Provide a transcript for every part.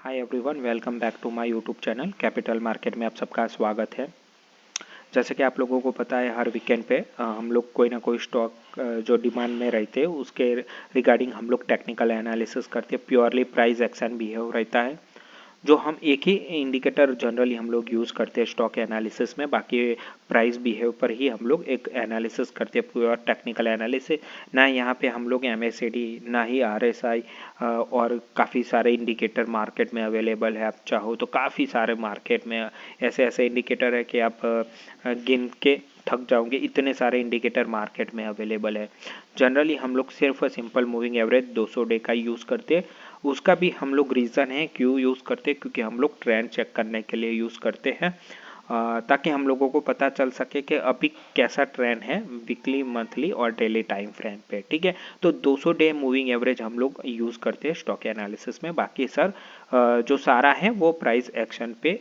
Hi everyone, welcome back to my YouTube channel Capital Market में आप सबका स्वागत है। जैसे कि आप लोगों को पता है, हर वीकेंड पे हम लोग कोई ना कोई स्टॉक जो डिमांड में रहते हैं उसके रिगार्डिंग हम लोग टेक्निकल एनालिसिस करते हैं। प्योरली प्राइस एक्शन बिहेव रहता है, जो हम एक ही इंडिकेटर जनरली हम लोग यूज़ करते हैं स्टॉक एनालिसिस में। बाकी प्राइस बिहेव पर ही हम लोग एक एनालिसिस करते हैं, प्योर टेक्निकल एनालिसिस। ना यहाँ पे हम लोग MACD, ना ही RSI और काफ़ी सारे इंडिकेटर मार्केट में अवेलेबल है। आप चाहो तो काफ़ी सारे मार्केट में ऐसे ऐसे इंडिकेटर है कि आप गिन के थक जाओगे, इतने सारे इंडिकेटर मार्केट में अवेलेबल है। जनरली हम लोग सिर्फ सिंपल मूविंग एवरेज 200 डे का यूज़ करते हैं। उसका भी हम लोग रीज़न है क्यों यूज़ करते हैं, क्योंकि हम लोग ट्रेंड चेक करने के लिए यूज़ करते हैं, ताकि हम लोगों को पता चल सके कि अभी कैसा ट्रेंड है वीकली, मंथली और डेली टाइम फ्रेम पे। ठीक है, तो 200 डे मूविंग एवरेज हम लोग यूज़ करते हैं स्टॉक एनालिसिस में। बाकी सर जो सारा है वो प्राइस एक्शन पे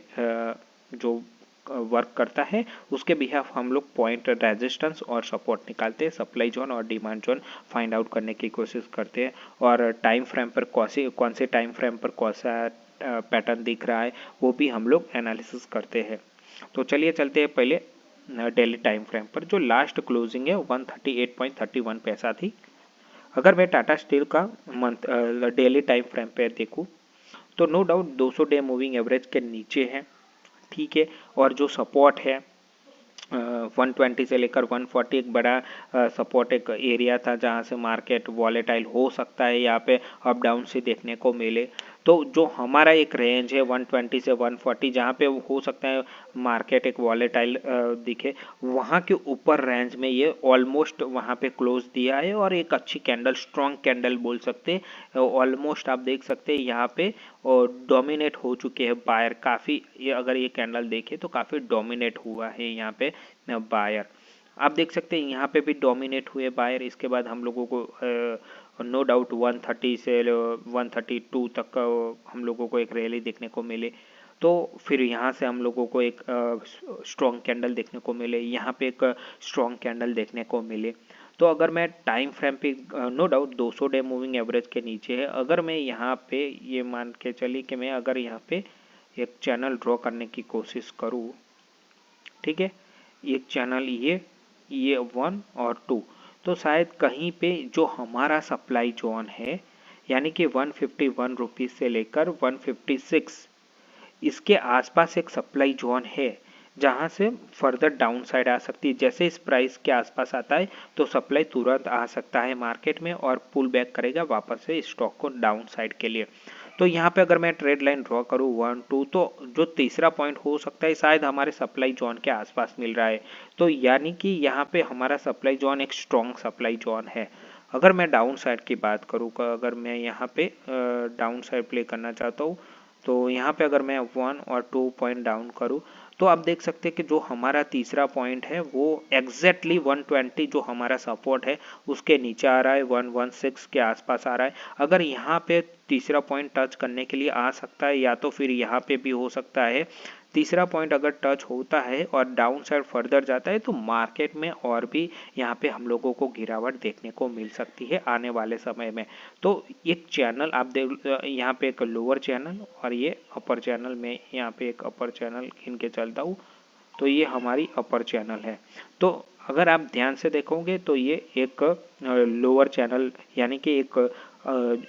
जो वर्क करता है उसके बिहाफ हम लोग पॉइंट, रेजिस्टेंस और सपोर्ट निकालते हैं, सप्लाई जोन और डिमांड जोन फाइंड आउट करने की कोशिश करते हैं, और टाइम फ्रेम पर कौन से टाइम फ्रेम पर कौन सा पैटर्न दिख रहा है वो भी हम लोग एनालिसिस करते हैं। तो चलिए चलते हैं पहले डेली टाइम फ्रेम पर। जो लास्ट क्लोजिंग है 138.31 पैसा थी। अगर मैं टाटा स्टील का मंथ डेली टाइम फ्रेम पर देखूँ तो no doubt 200 day moving average के नीचे है। ठीक है, और जो सपोर्ट है 120 से लेकर 140 एक बड़ा सपोर्ट एक एरिया था जहां से मार्केट वॉलेटाइल हो सकता है, यहाँ पे अप डाउन से देखने को मिले। तो जो हमारा एक रेंज है 120 से 140 जहाँ पे हो सकता है मार्केट एक वॉलेटाइल दिखे, वहाँ के ऊपर रेंज में ये ऑलमोस्ट वहाँ पे क्लोज दिया है और एक अच्छी कैंडल, स्ट्रॉन्ग कैंडल बोल सकते हैं। ऑलमोस्ट आप देख सकते हैं यहाँ पे डोमिनेट हो चुके हैं बायर काफ़ी। ये अगर ये कैंडल देखें तो काफ़ी डोमिनेट हुआ है यहाँ पे बायर। आप देख सकते हैं यहाँ पे भी डोमिनेट हुए बायर। इसके बाद हम लोगों को नो डाउट 130 से 132 तक का हम लोगों को एक रैली देखने को मिले। तो फिर यहाँ से हम लोगों को एक स्ट्रॉन्ग कैंडल देखने को मिले, यहाँ पे एक स्ट्रॉन्ग कैंडल देखने को मिले। तो अगर मैं टाइम फ्रेम पे no doubt 200 day moving average के नीचे है, अगर मैं यहाँ पे ये मान के चली कि मैं अगर यहाँ पे एक चैनल ड्रॉ करने की कोशिश करूँ, ठीक है, एक चैनल ये 1 और 2, तो शायद कहीं पे जो हमारा सप्लाई जोन है यानी कि 151 रुपीज़ से लेकर 156, इसके आसपास एक सप्लाई जोन है जहां से फर्दर डाउन साइड आ सकती है। जैसे इस प्राइस के आसपास आता है तो सप्लाई तुरंत आ सकता है मार्केट में और पुल बैक करेगा वापस से स्टॉक को डाउन साइड के लिए। तो यहाँ पे अगर मैं ट्रेड लाइन ड्रॉ करूँ 1 2, तो जो तीसरा पॉइंट हो सकता है शायद हमारे सप्लाई जोन के आसपास मिल रहा है। तो यानी कि यहाँ पे हमारा सप्लाई जोन एक स्ट्रॉन्ग सप्लाई जोन है। अगर मैं डाउन साइड की बात करूँ, अगर मैं यहाँ पे डाउन साइड प्ले करना चाहता हूँ, तो यहाँ पे अगर मैं 1 और 2 पॉइंट डाउन करूँ तो आप देख सकते हैं कि जो हमारा तीसरा पॉइंट है वो एग्जैक्टली 120 जो हमारा सपोर्ट है उसके नीचे आ रहा है, 116 के आसपास आ रहा है। अगर यहाँ पे तीसरा पॉइंट टच करने के लिए आ सकता है, या तो फिर यहाँ पे भी हो सकता है। तीसरा पॉइंट अगर टच होता है और डाउन साइड फर्दर जाता है तो मार्केट में और भी यहाँ पे हम लोगों को गिरावट देखने को मिल सकती है आने वाले समय में। तो एक चैनल आप देख, यहाँ पे एक लोअर चैनल और ये अपर चैनल में, यहाँ पे एक अपर चैनल गिन के चलता हूँ, तो ये हमारी अपर चैनल है। तो अगर आप ध्यान से देखोगे तो ये एक लोअर चैनल यानी कि एक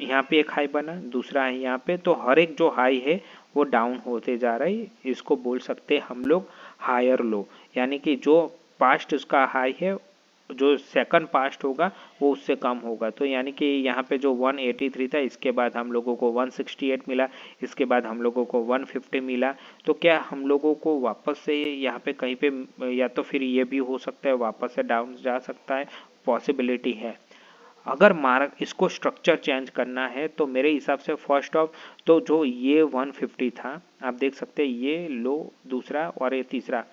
यहाँ पे एक हाई बना, दूसरा है यहाँ पे, तो हर एक जो हाई है वो डाउन होते जा रहा है। इसको बोल सकते हैं हम लोग हायर लो, यानी कि जो पास्ट उसका हाई है, जो सेकंड पास्ट होगा वो उससे कम होगा। तो यानी कि यहाँ पे जो 183 था, इसके बाद हम लोगों को 168 मिला, इसके बाद हम लोगों को 150 मिला। तो क्या हम लोगों को वापस से यहाँ पे कहीं पे, या तो फिर ये भी हो सकता है वापस से डाउन जा सकता है, पॉसिबिलिटी है। अगर मार्क इसको स्ट्रक्चर चेंज करना है तो मेरे हिसाब से फर्स्ट ऑफ तो जो ये 150 था, आप देख सकते हैं ये लो दूसरा और ये तीसरा,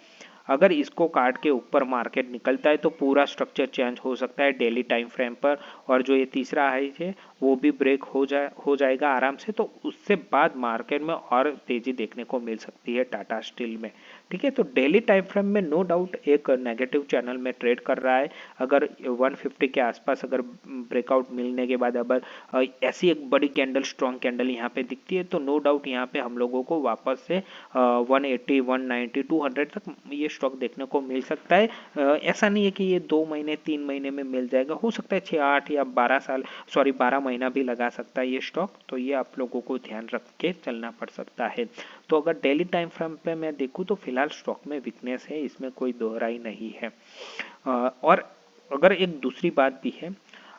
अगर इसको काट के ऊपर मार्केट निकलता है तो पूरा स्ट्रक्चर चेंज हो सकता है डेली टाइम फ्रेम पर। और जो ये तीसरा हाई है वो भी ब्रेक हो जाएगा आराम से, तो उससे बाद मार्केट में और तेजी देखने को मिल सकती है टाटा स्टील में। ठीक है, तो डेली टाइम फ्रेम में नो डाउट एक नेगेटिव चैनल में ट्रेड कर रहा है। अगर 150 के आसपास अगर ब्रेकआउट मिलने के बाद अगर ऐसी एक बड़ी कैंडल, स्ट्रॉन्ग कैंडल यहाँ पे दिखती है, तो नो डाउट यहाँ पे हम लोगों को वापस से 180, 190, 200 तक ये स्टॉक देखने को मिल सकता है। ऐसा नहीं है कि ये 2 महीने 3 महीने में मिल जाएगा, हो सकता है 6, 8 या 12 महीना भी लगा सकता है ये स्टॉक। तो ये आप लोगों को ध्यान रख के चलना पड़ सकता है। तो अगर डेली टाइम फ्रेम पे मैं देखूँ तो फिलहाल स्टॉक में वीकनेस है, इसमें कोई दोहराई नहीं है। और अगर एक दूसरी बात भी है,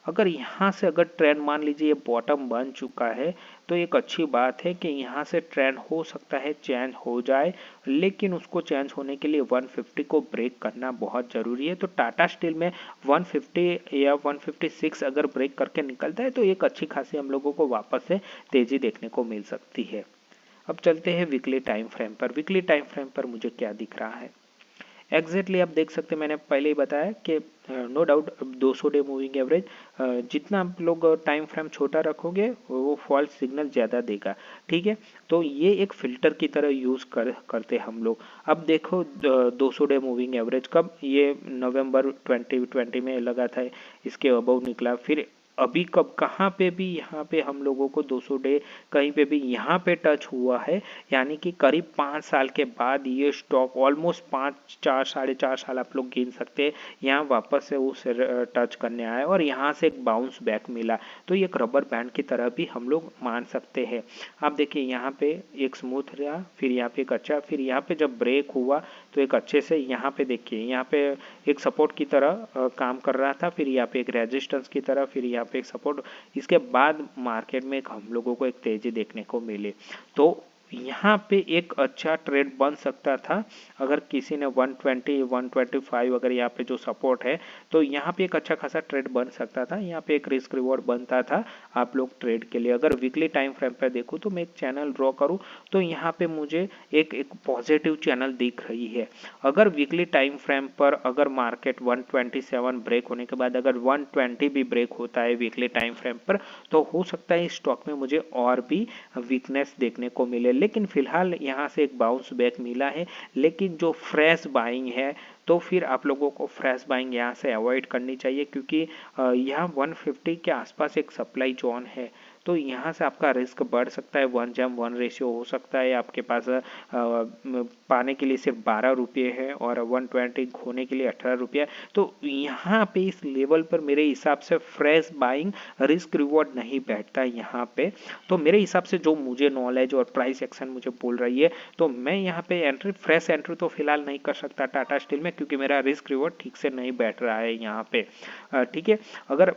अगर यहाँ से अगर ट्रेंड मान लीजिए ये बॉटम बन चुका है, तो एक अच्छी बात है कि यहाँ से ट्रेंड हो सकता है चेंज हो जाए, लेकिन उसको चेंज होने के लिए 150 को ब्रेक करना बहुत ज़रूरी है। तो टाटा स्टील में 150 या 156 अगर ब्रेक करके निकलता है तो एक अच्छी खासी हम लोगों को वापस से तेज़ी देखने को मिल सकती है। अब चलते हैं वीकली टाइम फ्रेम पर। वीकली टाइम फ्रेम पर मुझे क्या दिख रहा है एग्जैक्टली आप देख सकते हैं, मैंने पहले ही बताया कि no doubt 200 day moving average, जितना आप लोग टाइम फ्रेम छोटा रखोगे वो फॉल्स सिग्नल ज़्यादा देगा। ठीक है, तो ये एक फिल्टर की तरह यूज़ करते हम लोग। अब देखो 200 डे मूविंग एवरेज कब, ये नवंबर 2020 में लगा था, इसके अबव निकला, फिर अभी कब कहाँ पे भी यहाँ पे हम लोगों को 200 डे कहीं पे भी यहाँ पे टच हुआ है, यानी कि करीब 5 साल के बाद ये स्टॉक ऑलमोस्ट 5, 4, 4.5 साल आप लोग गिन सकते हैं, यहाँ वापस से उस टच करने आया और यहाँ से एक बाउंस बैक मिला। तो ये एक रबर बैंड की तरह भी हम लोग मान सकते हैं। आप देखिए यहाँ पे एक स्मूथ रहा, फिर यहाँ पे एक अच्छा, फिर यहाँ पे जब ब्रेक हुआ तो एक अच्छे से यहाँ पे देखिए यहाँ पे एक सपोर्ट की तरह काम कर रहा था, फिर यहाँ पे एक रेजिस्टेंस की तरह, फिर यहाँ पे एक सपोर्ट, इसके बाद मार्केट में हम लोगों को एक तेजी देखने को मिली। तो यहाँ पे एक अच्छा ट्रेड बन सकता था अगर किसी ने 120, 125 अगर यहाँ पे जो सपोर्ट है, तो यहाँ पे एक अच्छा खासा ट्रेड बन सकता था, यहाँ पे एक रिस्क रिवॉर्ड बनता था आप लोग ट्रेड के लिए। अगर वीकली टाइम फ्रेम पे देखूँ तो मैं एक चैनल ड्रॉ करूँ तो यहाँ पे मुझे एक पॉजिटिव चैनल दिख रही है। अगर वीकली टाइम फ्रेम पर अगर मार्केट 127 ब्रेक होने के बाद अगर 120 भी ब्रेक होता है वीकली टाइम फ्रेम पर, तो हो सकता है इस स्टॉक में मुझे और भी वीकनेस देखने को मिले। लेकिन फिलहाल यहाँ से एक बाउंस बैक मिला है, लेकिन जो फ्रेश बाइंग है तो फिर आप लोगों को फ्रेश बाइंग यहाँ से अवॉइड करनी चाहिए, क्योंकि यहाँ 150 के आसपास एक सप्लाई जोन है, तो यहाँ से आपका रिस्क बढ़ सकता है। 1:1 रेशियो हो सकता है आपके पास, पाने के लिए सिर्फ 12 रुपये है और 120 खोने के लिए 18 रुपया। तो यहाँ पे इस लेवल पर मेरे हिसाब से फ्रेश बाइंग रिस्क रिवॉर्ड नहीं बैठता है यहाँ पे। तो मेरे हिसाब से जो मुझे नॉलेज और प्राइस एक्शन मुझे बोल रही है, तो मैं यहाँ पे फ्रेश एंट्री तो फिलहाल नहीं कर सकता टाटा स्टील में, क्योंकि मेरा रिस्क रिवॉर्ड ठीक से नहीं बैठ रहा है यहाँ पे। ठीक है, अगर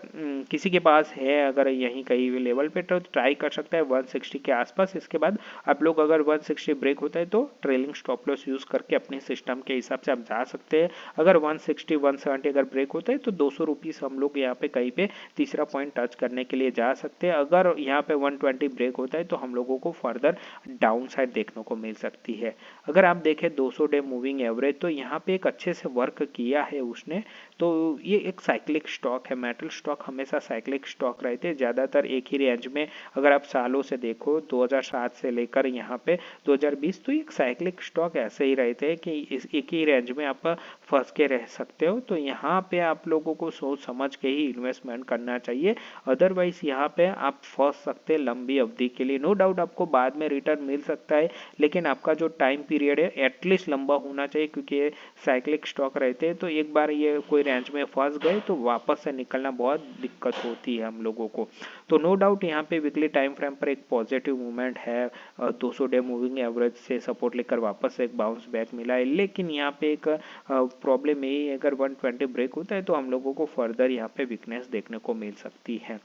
किसी के पास है अगर यहीं कहीं भी लेवल पे, तो ट्राई कर सकता है 160 के आसपास। इसके बाद आप लोग अगर 160 ब्रेक होता है तो ट्रेलिंग स्टॉप लॉस यूज करके अपने सिस्टम के हिसाब से आप जा सकते हैं। अगर 160, 170 अगर ब्रेक होता है तो 200 रुपीज़ हम लोग यहाँ पे कहीं पे तीसरा पॉइंट टच करने के लिए जा सकते हैं। अगर यहाँ पे 120 ब्रेक होता है तो हम लोगों को फर्दर डाउन साइड देखने को मिल सकती है। अगर आप देखें 200 डे मूविंग एवरेज, तो यहाँ पे एक अच्छे से वर्क किया है उसने। तो ये एक साइक्लिक स्टॉक है, मेटल स्टॉक हमेशा साइक्लिक स्टॉक रहते हैं, ज़्यादातर एक ही रेंज में। अगर आप सालों से देखो 2007 से लेकर यहाँ पे 2020, तो एक साइक्लिक स्टॉक ऐसे ही रहते हैं कि इस एक ही रेंज में आप फंस के रह सकते हो। तो यहाँ पे आप लोगों को सोच समझ के ही इन्वेस्टमेंट करना चाहिए, अदरवाइज यहाँ पे आप फंस सकते हैं लंबी अवधि के लिए। नो डाउट आपको बाद में रिटर्न मिल सकता है, लेकिन आपका जो टाइम पीरियड है एटलीस्ट लंबा होना चाहिए, क्योंकि ये साइक्लिक स्टॉक रहते हैं। तो एक बार ये कोई रेंज में फंस गए तो वापस से निकलना बहुत दिक्कत होती है हम लोगों को। तो नो डाउट यहाँ पे वीकली टाइम फ्रेम पर एक पॉजिटिव मूवमेंट है, 200 डे मूविंग एवरेज से सपोर्ट लेकर वापस से एक बाउंस बैक मिला है। लेकिन यहाँ पे एक प्रॉब्लम यही है, अगर 120 ब्रेक होता है तो हम लोगों को फर्दर यहाँ पे वीकनेस देखने को मिल सकती है।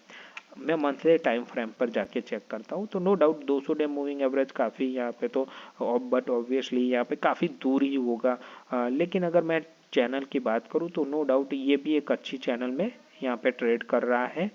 मैं मंथली टाइम फ्रेम पर जाके चेक करता हूँ, तो no doubt 200 day moving average काफ़ी यहाँ पे तो, बट ऑब्वियसली यहाँ पे काफ़ी दूर ही होगा। लेकिन अगर मैं चैनल की बात करूँ तो नो डाउट ये भी एक अच्छी चैनल में यहाँ पे ट्रेड कर रहा है।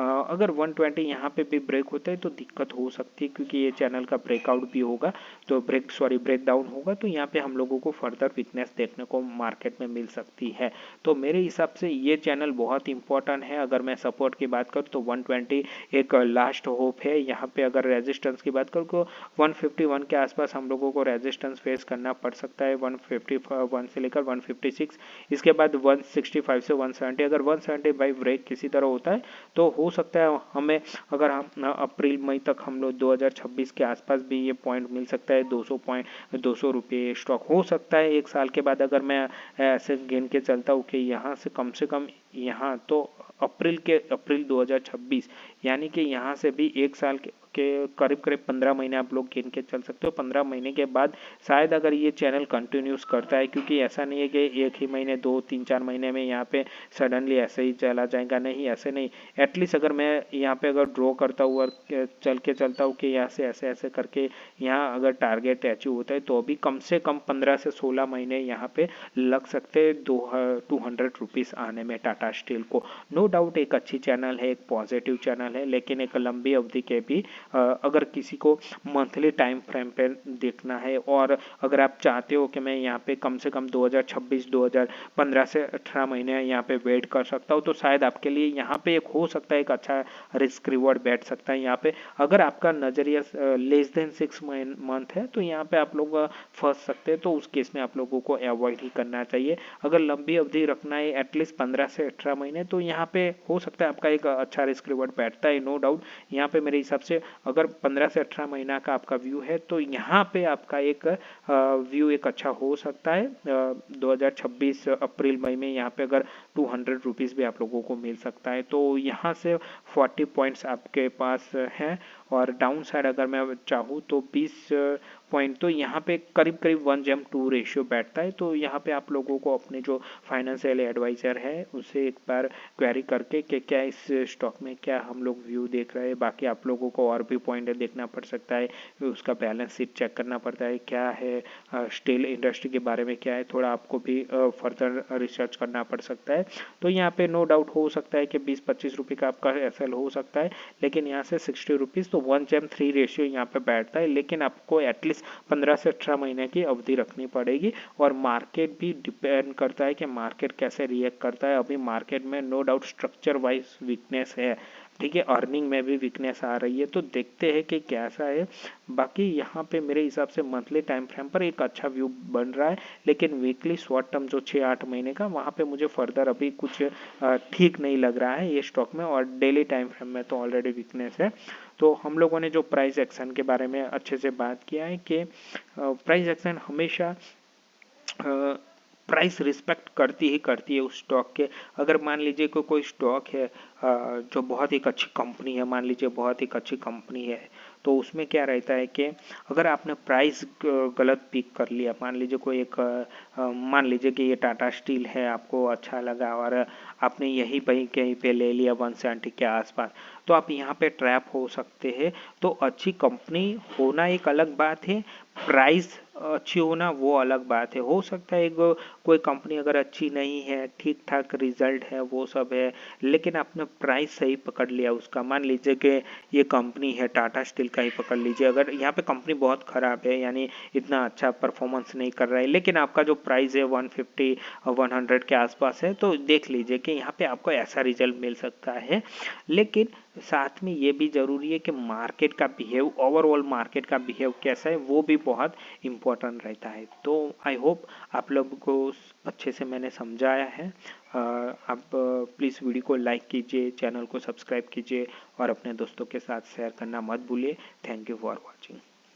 अगर 120 यहाँ पे भी ब्रेक होता है तो दिक्कत हो सकती है, क्योंकि ये चैनल का ब्रेकआउट भी होगा तो ब्रेक डाउन होगा, तो यहाँ पे हम लोगों को फर्दर वीकनेस देखने को मार्केट में मिल सकती है। तो मेरे हिसाब से ये चैनल बहुत इंपॉर्टेंट है। अगर मैं सपोर्ट की बात करूँ तो 120 एक लास्ट होप है। यहाँ पे अगर रेजिस्टेंस की बात करूँ तो 151 के आसपास हम लोगों को रेजिस्टेंस फेस करना पड़ सकता है, 151 से लेकर 156। इसके बाद 165 से 170, अगर 175 ब्रेक किसी तरह होता है तो हो सकता है हमें, अगर हम अप्रैल मई तक हम लोग 2026 के आसपास भी ये पॉइंट मिल सकता है। 200 रुपये स्टॉक हो सकता है एक साल के बाद, अगर मैं ऐसे गिन के चलता हूँ कि यहाँ से कम यहाँ तो अप्रैल 2026, यानी कि यहाँ से भी एक साल के करीब 15 महीने आप लोग गिन के चल सकते हो। 15 महीने के बाद शायद अगर ये चैनल कंटिन्यूस करता है, क्योंकि ऐसा नहीं है कि एक ही महीने 2-3-4 महीने में यहाँ पे सडनली ऐसे ही चला जाएगा, नहीं ऐसे नहीं। एटलीस्ट अगर मैं यहाँ पे अगर ड्रॉ करता हूँ और चलता हूँ कि यहाँ से ऐसे ऐसे करके यहाँ अगर टारगेट अचीव होता है तो अभी कम से कम 15 से 16 महीने यहाँ पे लग सकते हैं 200 रुपीज़ आने में टाटा स्टील को। नो डाउट एक अच्छी चैनल है, एक पॉजिटिव चैनल है, लेकिन एक लंबी अवधि के भी अगर किसी को मंथली टाइम फ्रेम पे देखना है और अगर आप चाहते हो कि मैं यहाँ पे कम से कम 2015 से 18 महीने यहाँ पे वेट कर सकता हूँ, तो शायद आपके लिए यहाँ पे एक हो सकता है एक अच्छा रिस्क रिवॉर्ड बैठ सकता है। यहाँ पे अगर आपका नज़रिया लेस देन 6 मंथ है तो यहाँ पे आप लोग फंस सकते हैं, तो उस केस में आप लोगों को अवॉइड ही करना चाहिए। अगर लंबी अवधि रखना है एटलीस्ट 15 से 18 महीने, तो यहाँ पे हो सकता है आपका एक अच्छा रिस्क रिवॉर्ड बैठता है, नो डाउट। यहाँ पे मेरे हिसाब से अगर 15 से 18 महीना का आपका व्यू है तो यहाँ पे आपका एक व्यू एक अच्छा हो सकता है। 2026 अप्रैल मई में यहाँ पे अगर 200 रुपीज़ भी आप लोगों को मिल सकता है, तो यहाँ से 40 पॉइंट्स आपके पास हैं। और डाउन साइड अगर मैं चाहूँ तो 20 पॉइंट, तो यहाँ पे करीब 1:2 रेशियो बैठता है। तो यहाँ पे आप लोगों को अपने जो फाइनेंशियल एडवाइज़र है उससे एक बार क्वेरी करके कि क्या इस स्टॉक में क्या हम लोग व्यू देख रहे हैं। बाकी आप लोगों को और भी पॉइंट देखना पड़ सकता है, उसका बैलेंस शीट चेक करना पड़ता है, क्या है स्टील इंडस्ट्री के बारे में क्या है, थोड़ा आपको भी फर्दर रिसर्च करना पड़ सकता है। तो यहाँ पे नो डाउट हो सकता है कि 20-25 रुपये का आपका एसएल हो सकता है, लेकिन यहाँ से 60 रुपीज़, तो 1:3 रेशियो यहाँ पे बैठता है। लेकिन आपको एटलीस्ट 15 से 18 महीने की अवधि रखनी पड़ेगी और मार्केट भी डिपेंड करता है कि मार्केट कैसे रिएक्ट करता है। अभी मार्केट में no doubt structure wise weakness है, ठीक है, अर्निंग में भी वीकनेस आ रही है, तो देखते हैं कि कैसा है। बाकी यहाँ पे मेरे हिसाब से मंथली टाइम फ्रेम पर एक अच्छा व्यू बन रहा है, लेकिन वीकली शॉर्ट टर्म जो 6-8 महीने का, वहाँ पे मुझे फर्दर अभी कुछ ठीक नहीं लग रहा है ये स्टॉक में। और डेली टाइम फ्रेम में तो ऑलरेडी वीकनेस है। तो हम लोगों ने जो प्राइस एक्शन के बारे में अच्छे से बात किया है कि प्राइस एक्शन हमेशा प्राइस रिस्पेक्ट करती है उस स्टॉक के। अगर मान लीजिए कोई स्टॉक है जो बहुत एक अच्छी कंपनी है, मान लीजिए बहुत एक अच्छी कंपनी है, तो उसमें क्या रहता है कि अगर आपने प्राइस गलत पिक कर लिया, मान लीजिए कोई एक मान लीजिए कि ये टाटा स्टील है, आपको अच्छा लगा और आपने यही कहीं पे ले लिया 170 के आसपास, तो आप यहाँ पे ट्रैप हो सकते हैं। तो अच्छी कंपनी होना एक अलग बात है, प्राइस अच्छी होना वो अलग बात है। हो सकता है कोई कंपनी अगर अच्छी नहीं है, ठीक ठाक रिजल्ट है, वो सब है, लेकिन आपने प्राइस सही पकड़ लिया उसका, मान लीजिए कि ये कंपनी है टाटा स्टील का ही पकड़ लीजिए, अगर यहाँ पे कंपनी बहुत ख़राब है, यानी इतना अच्छा परफॉर्मेंस नहीं कर रहा है, लेकिन आपका जो प्राइस है 150-100 के आसपास है, तो देख लीजिए कि यहाँ पे आपको ऐसा रिजल्ट मिल सकता है। लेकिन साथ में ये भी ज़रूरी है कि मार्केट का बिहेव, ओवरऑल मार्केट का बिहेव कैसा है, वो भी बहुत इम्पोर्टेंट रहता है। तो आई होप आप लोगों को अच्छे से मैंने समझाया है। आप प्लीज़ वीडियो को लाइक कीजिए, चैनल को सब्सक्राइब कीजिए और अपने दोस्तों के साथ शेयर करना मत भूलिए। Thank you for watching.